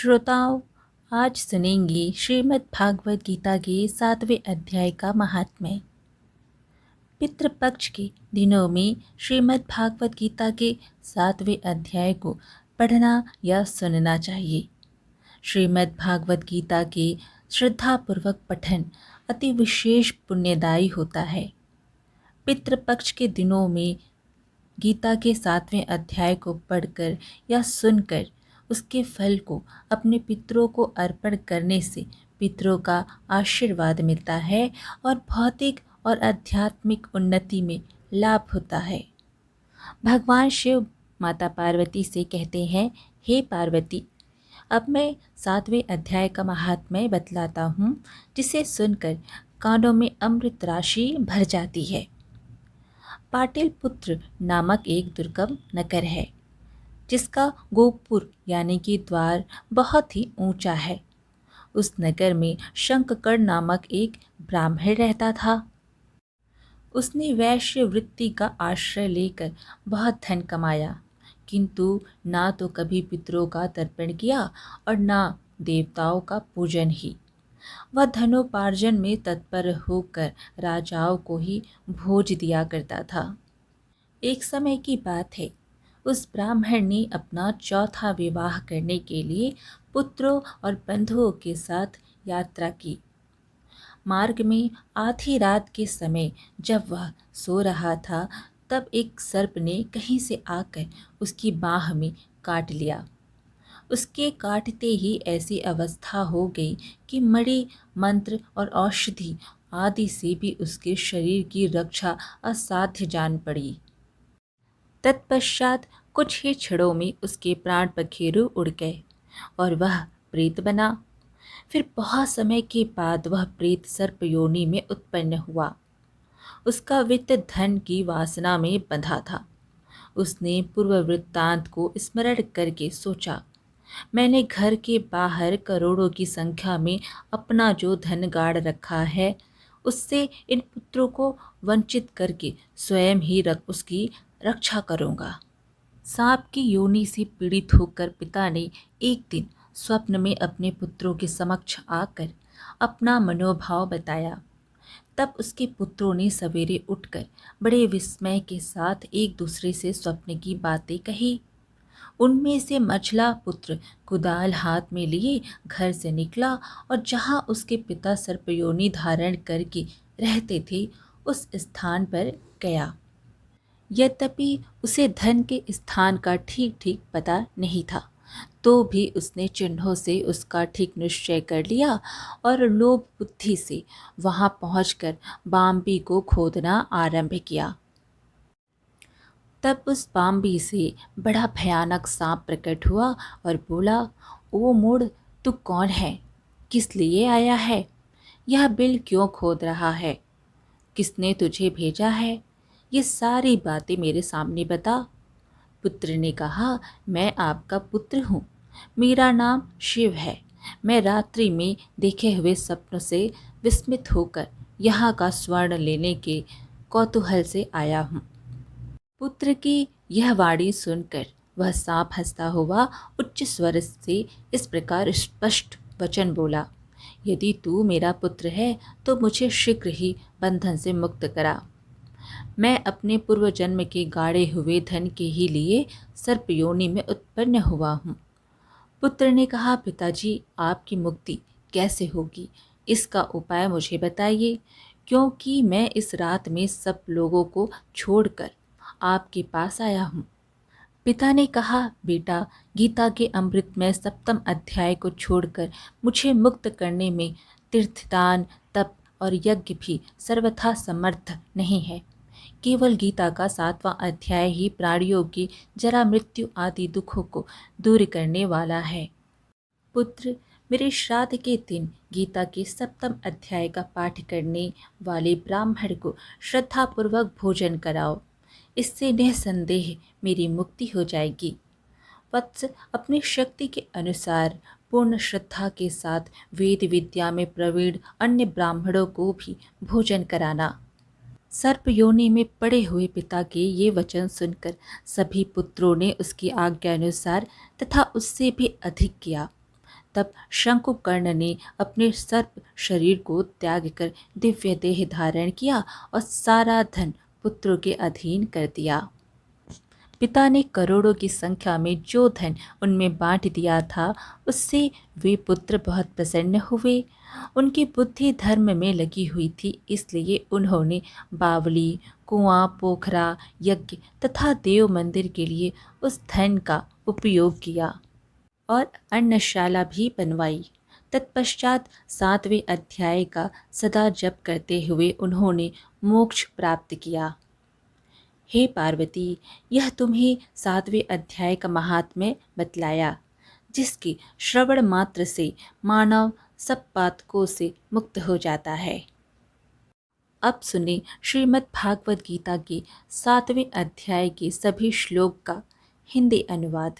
श्रोताओं, आज सुनेंगे श्रीमद् भागवत गीता के 7वें अध्याय का महात्म्य। पितृपक्ष के दिनों में श्रीमद् भागवत गीता के 7वें अध्याय को पढ़ना या सुनना चाहिए। श्रीमद् भागवत गीता के श्रद्धापूर्वक पठन अति विशेष पुण्यदायी होता है। पितृपक्ष के दिनों में गीता के 7वें अध्याय को पढ़कर या सुनकर उसके फल को अपने पितरों को अर्पण करने से पितरों का आशीर्वाद मिलता है और भौतिक और आध्यात्मिक उन्नति में लाभ होता है। भगवान शिव माता पार्वती से कहते हैं, हे पार्वती, अब मैं 7वें अध्याय का महात्म्य बतलाता हूँ, जिसे सुनकर कानों में अमृत राशि भर जाती है। पाटिलपुत्र नामक एक दुर्गम नगर है, जिसका गोपुर यानी कि द्वार बहुत ही ऊंचा है। उस नगर में शंखकर्ण नामक एक ब्राह्मण रहता था। उसने वैश्य वृत्ति का आश्रय लेकर बहुत धन कमाया, किंतु ना तो कभी पितरों का तर्पण किया और ना देवताओं का पूजन ही। वह धनोपार्जन में तत्पर होकर राजाओं को ही भोज दिया करता था। एक समय की बात है, उस ब्राह्मण ने अपना चौथा विवाह करने के लिए पुत्रों और बंधुओं के साथ यात्रा की। मार्ग में आधी रात के समय जब वह सो रहा था, तब एक सर्प ने कहीं से आकर उसकी बाह में काट लिया। उसके काटते ही ऐसी अवस्था हो गई कि मणि, मंत्र और औषधि आदि से भी उसके शरीर की रक्षा असाध्य जान पड़ी। तत्पश्चात कुछ ही क्षणों में उसके प्राण पखेरु उड़ गए और वह प्रेत बना। फिर बहुत समय के बाद वह प्रेत सर्प योनि में उत्पन्न हुआ। उसका वित्त धन की वासना में बंधा था। उसने पूर्व वृत्तांत को स्मरण करके सोचा, मैंने घर के बाहर करोड़ों की संख्या में अपना जो धन गाड़ रखा है, उससे इन पुत्रों को वंचित करके स्वयं ही उसकी रक्षा करूंगा। सांप की योनि से पीड़ित होकर पिता ने एक दिन स्वप्न में अपने पुत्रों के समक्ष आकर अपना मनोभाव बताया। तब उसके पुत्रों ने सवेरे उठकर बड़े विस्मय के साथ एक दूसरे से स्वप्न की बातें कही। उनमें से मझला पुत्र कुदाल हाथ में लिए घर से निकला और जहाँ उसके पिता सर्पयोनि धारण करके रहते थे, उस स्थान पर गया। यद्यपि उसे धन के स्थान का ठीक ठीक पता नहीं था, तो भी उसने चिन्हों से उसका ठीक निश्चय कर लिया और लोभ बुद्धि से वहां पहुंचकर बाम्बी को खोदना आरंभ किया। तब उस बाम्बी से बड़ा भयानक सांप प्रकट हुआ और बोला, ओ मूढ़, तू कौन है? किस लिए आया है? यह बिल क्यों खोद रहा है? किसने तुझे भेजा है? ये सारी बातें मेरे सामने बता। पुत्र ने कहा, मैं आपका पुत्र हूँ। मेरा नाम शिव है। मैं रात्रि में देखे हुए स्वप्न से विस्मित होकर यहाँ का स्वर्ण लेने के कौतूहल से आया हूँ। पुत्र की यह वाणी सुनकर वह सांप हंसता हुआ उच्च स्वर से इस प्रकार स्पष्ट वचन बोला, यदि तू मेरा पुत्र है तो मुझे शीघ्र ही बंधन से मुक्त करा। मैं अपने पूर्व जन्म के गाड़े हुए धन के ही लिए सर्प योनि में उत्पन्न हुआ हूँ। पुत्र ने कहा, पिताजी, आपकी मुक्ति कैसे होगी, इसका उपाय मुझे बताइए, क्योंकि मैं इस रात में सब लोगों को छोड़कर आपके पास आया हूँ। पिता ने कहा, बेटा, गीता के अमृतमय 7वें अध्याय को छोड़कर मुझे मुक्त करने में तीर्थदान, तप और यज्ञ भी सर्वथा समर्थ नहीं है। केवल गीता का 7वां अध्याय ही प्राणियों की जरा मृत्यु आदि दुखों को दूर करने वाला है। पुत्र, मेरे श्राद्ध के दिन गीता के 7वें अध्याय का पाठ करने वाले ब्राह्मण को श्रद्धापूर्वक भोजन कराओ। इससे निःसंदेह मेरी मुक्ति हो जाएगी। वत्स, अपनी शक्ति के अनुसार पूर्ण श्रद्धा के साथ वेद विद्या में प्रवीण अन्य ब्राह्मणों को भी भोजन कराना। सर्प योनि में पड़े हुए पिता के ये वचन सुनकर सभी पुत्रों ने उसकी आज्ञानुसार तथा उससे भी अधिक किया। तब शंकुकर्ण ने अपने सर्प शरीर को त्याग कर दिव्य देह धारण किया और सारा धन पुत्रों के अधीन कर दिया। पिता ने करोड़ों की संख्या में जो धन उनमें बांट दिया था, उससे वे पुत्र बहुत प्रसन्न हुए। उनकी बुद्धि धर्म में लगी हुई थी, इसलिए उन्होंने बावली, कुआं, पोखरा, यज्ञ तथा देव मंदिर के लिए उस धन का उपयोग किया और अन्नशाला भी बनवाई। तत्पश्चात 7वें अध्याय का सदा जप करते हुए उन्होंने मोक्ष प्राप्त किया। हे पार्वती, यह तुम्हें 7वें अध्याय का महात्म्य बतलाया, जिसके श्रवण मात्र से मानव सब पातकों से मुक्त हो जाता है। अब सुने श्रीमद् भागवत गीता के 7वें अध्याय के सभी श्लोक का हिंदी अनुवाद।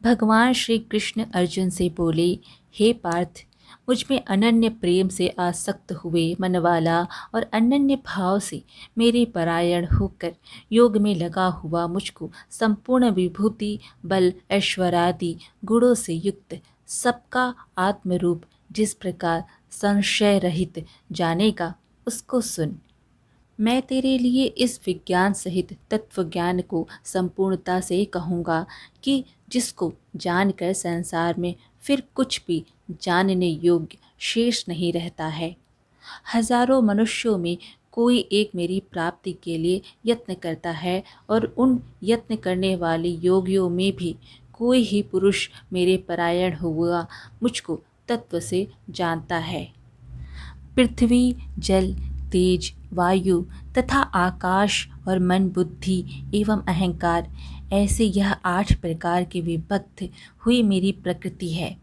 भगवान श्री कृष्ण अर्जुन से बोले, हे पार्थ, मुझ में अनन्य प्रेम से आसक्त हुए मनवाला और अनन्य भाव से मेरे परायण होकर योग में लगा हुआ मुझको संपूर्ण विभूति, बल, ऐश्वर्यादि गुणों से युक्त सबका आत्मरूप जिस प्रकार संशय रहित जानेगा, उसको सुन। मैं तेरे लिए इस विज्ञान सहित तत्व ज्ञान को संपूर्णता से कहूँगा कि जिसको जानकर संसार में फिर कुछ भी जानने योग्य शेष नहीं रहता है। हजारों मनुष्यों में कोई एक मेरी प्राप्ति के लिए यत्न करता है और उन यत्न करने वाले योगियों में भी कोई ही पुरुष मेरे परायण हुआ मुझको तत्व से जानता है। पृथ्वी, जल, तेज, वायु तथा आकाश और मन, बुद्धि एवं अहंकार, ऐसे यह 8 प्रकार की विभक्त हुई मेरी प्रकृति है।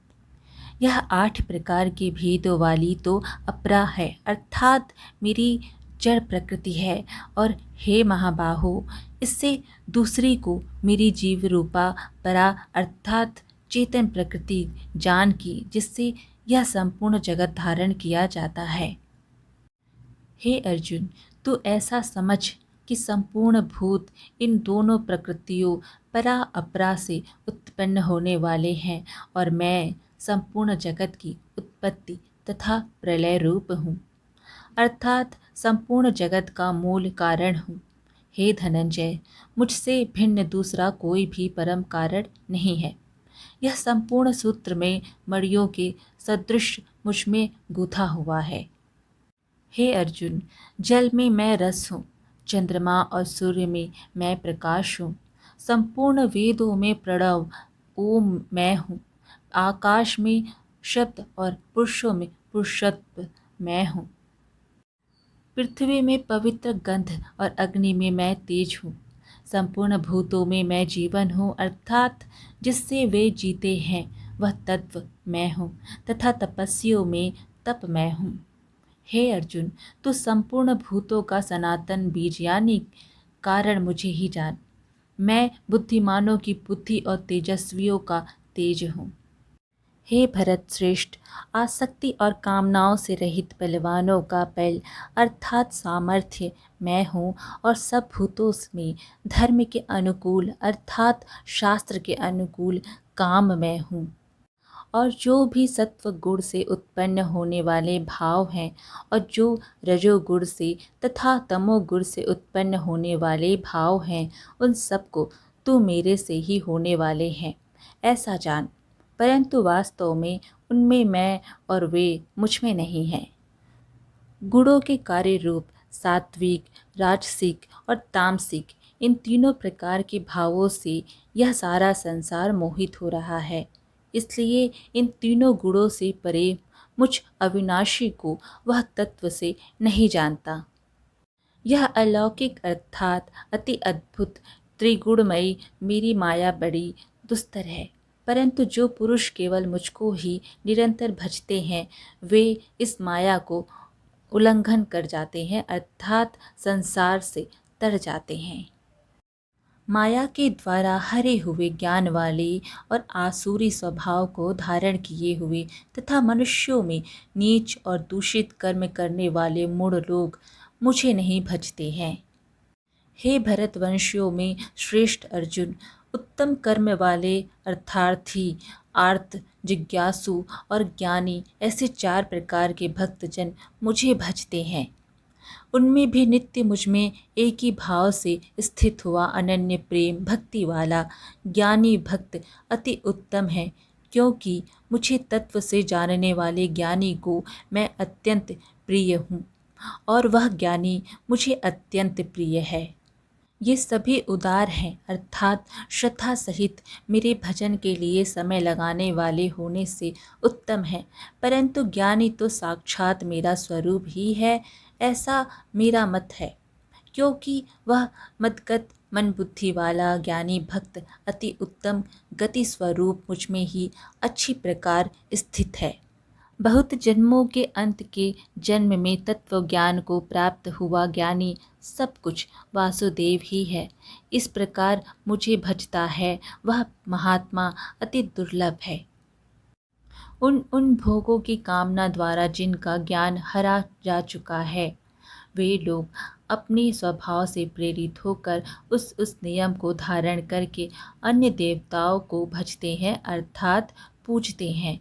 यह 8 प्रकार के भेदों वाली तो अपरा है, अर्थात मेरी जड़ प्रकृति है। और हे महाबाहो, इससे दूसरी को मेरी जीव रूपा परा अर्थात चेतन प्रकृति जान की, जिससे यह संपूर्ण जगत धारण किया जाता है। हे अर्जुन, तू ऐसा समझ कि संपूर्ण भूत इन दोनों प्रकृतियों परा अपरा से उत्पन्न होने वाले हैं और मैं संपूर्ण जगत की उत्पत्ति तथा प्रलय रूप हूँ, अर्थात संपूर्ण जगत का मूल कारण हूँ। हे धनंजय, मुझसे भिन्न दूसरा कोई भी परम कारण नहीं है। यह संपूर्ण सूत्र में मणियों के सदृश मुझ में गूथा हुआ है। हे अर्जुन, जल में मैं रस हूँ, चंद्रमा और सूर्य में मैं प्रकाश हूँ, संपूर्ण वेदों में प्रणव ओम मैं हूँ, आकाश में शब्द और पुरुषों में पुरुषत्व मैं हूँ, पृथ्वी में पवित्र गंध और अग्नि में मैं तेज हूँ, संपूर्ण भूतों में मैं जीवन हूँ, अर्थात जिससे वे जीते हैं वह तत्व मैं हूँ, तथा तपस्वियों में तप मैं हूँ। हे अर्जुन, तू संपूर्ण भूतों का सनातन बीज यानी कारण मुझे ही जान। मैं बुद्धिमानों की बुद्धि और तेजस्वियों का तेज हूँ। हे भरत श्रेष्ठ, आसक्ति और कामनाओं से रहित बलवानों का बल अर्थात सामर्थ्य मैं हूँ और सब भूतों में धर्म के अनुकूल अर्थात शास्त्र के अनुकूल काम मैं हूँ। और जो भी सत्व गुण से उत्पन्न होने वाले भाव हैं और जो रजोगुण से तथा तमोगुण से उत्पन्न होने वाले भाव हैं, उन सबको तू मेरे से ही होने वाले हैं, ऐसा जान। परंतु वास्तव में उनमें मैं और वे मुझ में नहीं हैं। गुणों के कार्य रूप सात्विक, राजसिक और तामसिक, इन तीनों प्रकार के भावों से यह सारा संसार मोहित हो रहा है। इसलिए इन तीनों गुणों से परे मुझ अविनाशी को वह तत्व से नहीं जानता। यह अलौकिक अर्थात अति अद्भुत त्रिगुणमयी मेरी माया बड़ी दुस्तर है, परंतु जो पुरुष केवल मुझको ही निरंतर भजते हैं, वे इस माया को उल्लंघन कर जाते हैं, अर्थात संसार से तर जाते हैं। माया के द्वारा हरे हुए ज्ञान वाले और आसुरी स्वभाव को धारण किए हुए तथा मनुष्यों में नीच और दूषित कर्म करने वाले मूढ़ लोग मुझे नहीं भजते हैं। हे भरतवंशियों में श्रेष्ठ अर्जुन, उत्तम कर्म वाले अर्थार्थी, आर्त, जिज्ञासु और ज्ञानी, ऐसे 4 प्रकार के भक्तजन मुझे भजते हैं। उनमें भी नित्य मुझमें एक ही भाव से स्थित हुआ अनन्य प्रेम भक्ति वाला ज्ञानी भक्त अति उत्तम है, क्योंकि मुझे तत्व से जानने वाले ज्ञानी को मैं अत्यंत प्रिय हूँ और वह ज्ञानी मुझे अत्यंत प्रिय है। ये सभी उदार हैं, अर्थात श्रद्धा सहित मेरे भजन के लिए समय लगाने वाले होने से उत्तम है। परंतु ज्ञानी तो साक्षात मेरा स्वरूप ही है, ऐसा मेरा मत है, क्योंकि वह मदगत मन बुद्धि वाला ज्ञानी भक्त अति उत्तम गति स्वरूप मुझ में ही अच्छी प्रकार स्थित है। बहुत जन्मों के अंत के जन्म में तत्व ज्ञान को प्राप्त हुआ ज्ञानी सब कुछ वासुदेव ही है। इस प्रकार मुझे भजता है वह महात्मा अति दुर्लभ है। उन भोगों की कामना द्वारा जिनका ज्ञान हरा जा चुका है, वे लोग अपने स्वभाव से प्रेरित होकर उस नियम को धारण करके अन्य देवताओं को भजते हैं, अर्थात पूजते हैं।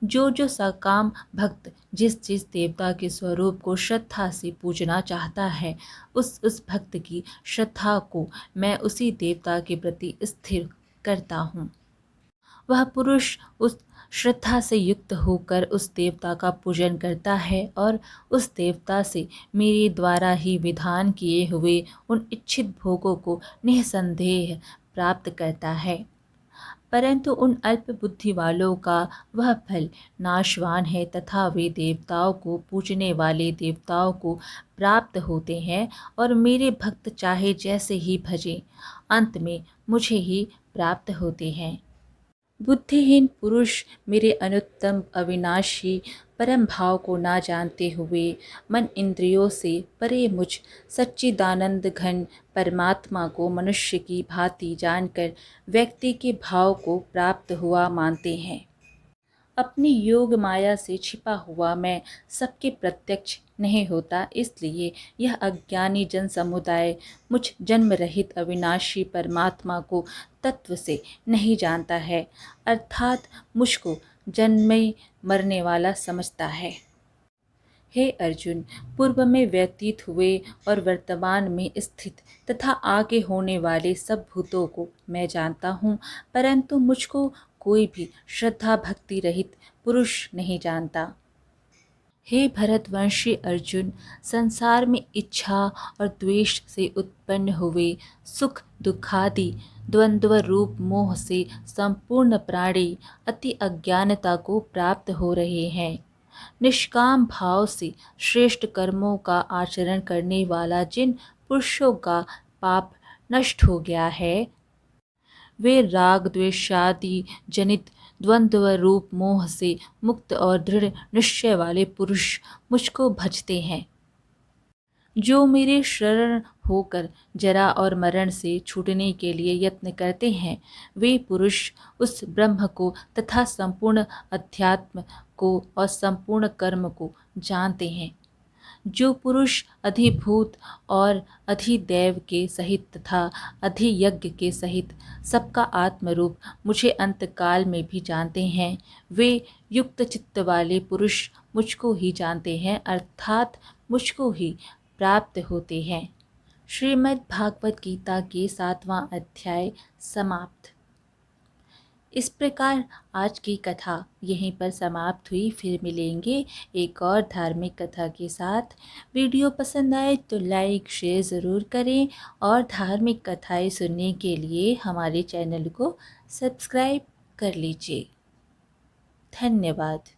जो सकाम भक्त जिस देवता के स्वरूप को श्रद्धा से पूजना चाहता है, उस भक्त की श्रद्धा को मैं उसी देवता के प्रति स्थिर करता हूँ। वह पुरुष उस श्रद्धा से युक्त होकर उस देवता का पूजन करता है और उस देवता से मेरे द्वारा ही विधान किए हुए उन इच्छित भोगों को निःसंदेह प्राप्त करता है। परंतु उन अल्प बुद्धि वालों का वह फल नाशवान है तथा वे देवताओं को पूजने वाले देवताओं को प्राप्त होते हैं और मेरे भक्त चाहे जैसे ही भजें, अंत में मुझे ही प्राप्त होते हैं। बुद्धिहीन पुरुष मेरे अनुत्तम अविनाशी परम भाव को ना जानते हुए मन इंद्रियों से परे मुझ सच्चिदानंद घन परमात्मा को मनुष्य की भांति जानकर व्यक्ति के भाव को प्राप्त हुआ मानते हैं। अपनी योग माया से छिपा हुआ मैं सबके प्रत्यक्ष नहीं होता, इसलिए यह अज्ञानी जन समुदाय मुझ जन्म रहित अविनाशी परमात्मा को तत्व से नहीं जानता है, अर्थात मुझको जन्मे मरने वाला समझता है। हे अर्जुन, पूर्व में व्यतीत हुए और वर्तमान में स्थित तथा आगे होने वाले सब भूतों को मैं जानता हूँ, परंतु मुझको कोई भी श्रद्धा भक्ति रहित पुरुष नहीं जानता। हे भरतवंशी अर्जुन, संसार में इच्छा और द्वेष से उत्पन्न हुए सुख दुखादि द्वंद्व रूप मोह से संपूर्ण प्राणी अति अज्ञानता को प्राप्त हो रहे हैं। निष्काम भाव से श्रेष्ठ कर्मों का आचरण करने वाला जिन पुरुषों का पाप नष्ट हो गया है, वे राग द्वेषादि जनित द्वंद्व रूप मोह से मुक्त और दृढ़ निश्चय वाले पुरुष मुझको भजते हैं। जो मेरे शरण होकर जरा और मरण से छूटने के लिए यत्न करते हैं, वे पुरुष उस ब्रह्म को तथा संपूर्ण अध्यात्म को और संपूर्ण कर्म को जानते हैं। जो पुरुष अधिभूत और अधिदैव के सहित तथा अधियज्ञ के सहित सबका आत्मरूप मुझे अंतकाल में भी जानते हैं, वे युक्त चित्त वाले पुरुष मुझको ही जानते हैं, अर्थात मुझको ही प्राप्त होते हैं। श्रीमद् भागवत गीता के 7वां अध्याय समाप्त। इस प्रकार आज की कथा यहीं पर समाप्त हुई। फिर मिलेंगे एक और धार्मिक कथा के साथ। वीडियो पसंद आए तो लाइक शेयर ज़रूर करें और धार्मिक कथाएं सुनने के लिए हमारे चैनल को सब्सक्राइब कर लीजिए। धन्यवाद।